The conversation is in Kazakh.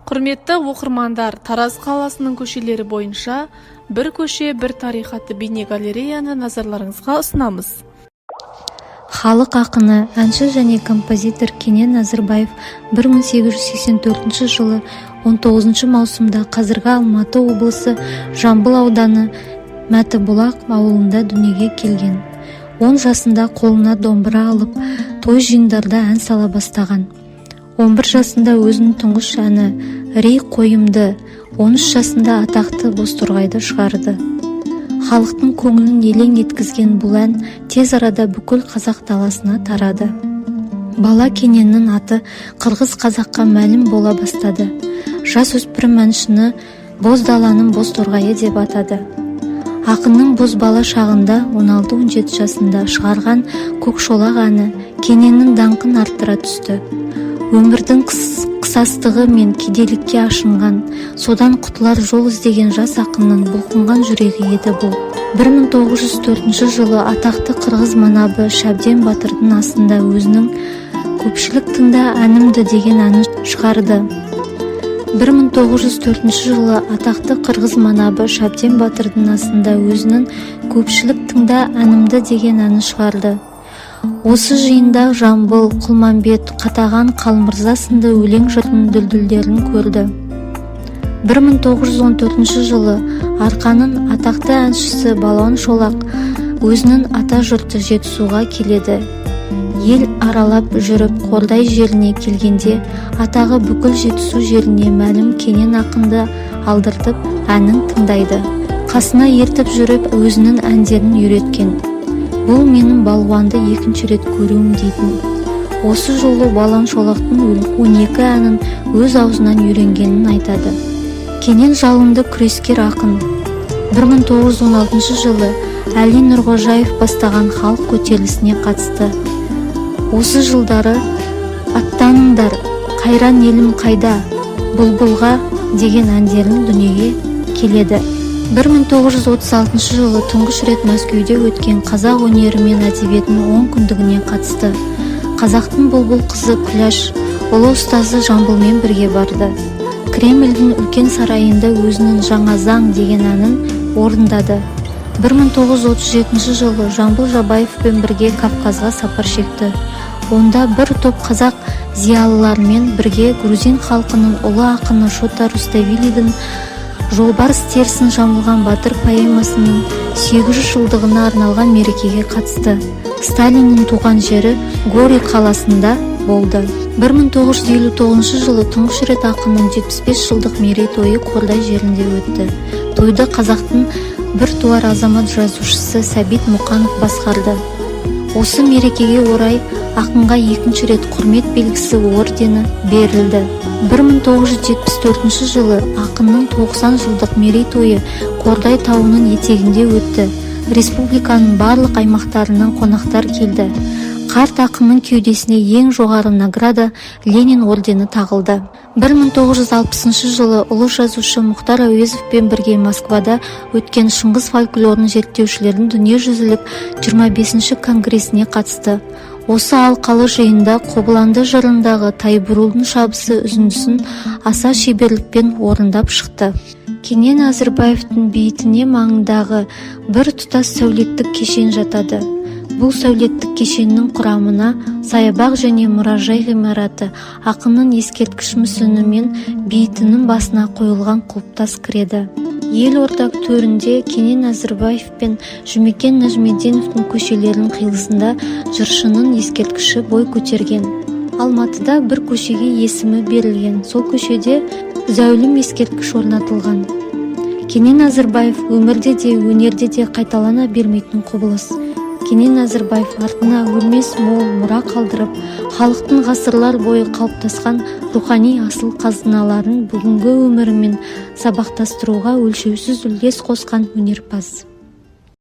Құрметті оқырмандар, Тараз қаласының көшелері бойынша бір көше, бір тарих атты бейнегалереяны назарларыңызға ұсынамыз. Халық ақыны, әнші және композитор Кенен Әзірбаев 1884 жылы 19 маусымда қазіргі Алматы облысы Жамбыл ауданы Мәтібұлақ ауылында дүниеге келген. 10 жасында қолына домбыра алып, той жиындарда ән сала бастаған. 11 жасында өзінің тұңғыш әні «Рей қойымды», 13 жасында атақты Бозторғайды шығарды. Халықтың көңілін елең еткізген бұл ән тез арада бүкіл қазақ даласына тарады. Бала Кененнің аты қырғыз қазаққа мәлім бола бастады. Жасөспірім әншіні Боз даланың Бозторғайы деп атады. Ақынның бозбала шағында 16-17 жасында шығарған Көкшолақ әні Кененнің даңқын арттыра түсті. Өмірдің қысастығы мен кедейлікке ашынған, содан құтылар жол іздеген жас ақынның бұлқынған жүрегі еді бұл. 1904 жылы атақты қырғыз манабы Шәбден Батырдың астында өзінің «Көпшілік тыңда әнімді» деген әнін шығарды. 1904 жылы атақты қырғыз манабы Шәбден Батырдың астында өзінің «Көпшілік тыңда әнімді» деген әнін шығарды. Осы жиында Жамбыл, Құлманбет, Қатаған, Қалмырза сынды өлең жырының дүлдүлдерін көрді. 1914 жылы Арқаның атақты әншісі Балуан Шолақ өзінің ата жұрты Жетісуға келеді. Ел аралап жүріп Қордай жеріне келгенде атағы бүкіл Жетісу жеріне мәлім Кенен ақынды алдыртып әнін тыңдайды. Қасына ертіп жүріп өзінің әндерін үйреткен. Бұл менің балуанды екінші рет көруім дейтін. Осы жолы Балуан Шолақтың 12 әнін өз аузынан үйренгенін айтады. Кенен жалынды күрескер ақын. 1916 жылы Әли Нұрғожаев бастаған халық көтерілісіне қатысты. Осы жылдары «Аттаныңдар, қайран елім қайда, бұлбұлға» деген әндерін дүниеге келеді. 1936 жылы тұңғыш рет Мәскеуде өткен қазақ өнері мен әдебиетінің 10 күндігіне қатысты. Қазақтың бұлбұл қызы Күләш ұлы ұстазы Жамбылмен бірге барды. Кремльдің үлкен сарайында өзінің «Жаңа заң» деген әнін орындады. 1937 жылы Жамбыл Жабаевпен бірге Кавказға сапар шекті. Онда бір топ қазақ зиялыларымен бірге грузин халқының ұлы ақыны Шота Руставелидің «Жолбарыс терісін жамылған батыр» поэмасының 800 жылдығына арналған мерекеге қатысты. Сталиннің туған жері Гори қаласында болды. 1959 жылы тұңғыш рет ақынның 75 жылдық мерейтойы Қордай жерінде өтті. Тойды қазақтың бір туар азамат жазушысы Сәбит Мұқанов басқарды. Осы мерекеге орай ақынға екінші рет құрмет белгісі ордені берілді. 1974 жылы ақынның 90 жылдық мерейтойы Қордай тауының етегінде өтті. Республиканың барлық аймақтарынан қонақтар келді. Қарт ақынның кеудесіне ең жоғары награда Ленин ордені тағылды. 1960 жылы ұлы жазушы Мұхтар Әуезовпен бірге Москвада өткен Шыңғыс фольклорын зерттеушілердің дүниежүзілік 25-ші конгресіне қатысты. Осы алқалы жиында Қобыланды жырындағы Тайбурылдың шабысы үзіндісін аса шеберлікпен орындап шықты. Кенен Әзірбаевтың бейітіне маңындағы бір тұтас сәулеттік кешен жатады. Бұл сәулеттік кешеннің құрамына саябақ және мұражай ғимараты, ақынның ескерткіш мүсіні мен бейітінің басына қойылған құлпытас кіреді. Елорда төрінде Кенен Әзірбаев пен Жұмекен Нәжмеденовтың көшелерінің қиылысында жыршының ескерткіші бой көтерген. Алматыда бір көшеге есімі берілген. Сол көшеде зәулім ескерткіш орнатылған. Кенен Әзірбаев өмірде де өнерде де қайталана бермейтін құбылыс. Кенен Әзірбаев артына өлмес мол мұра қалдырып, халықтың ғасырлар бойы қалыптасқан рухани асыл қазыналарын бүгінгі өмірімен сабақтастыруға өлшеусіз үлес қосқан өнерпаз.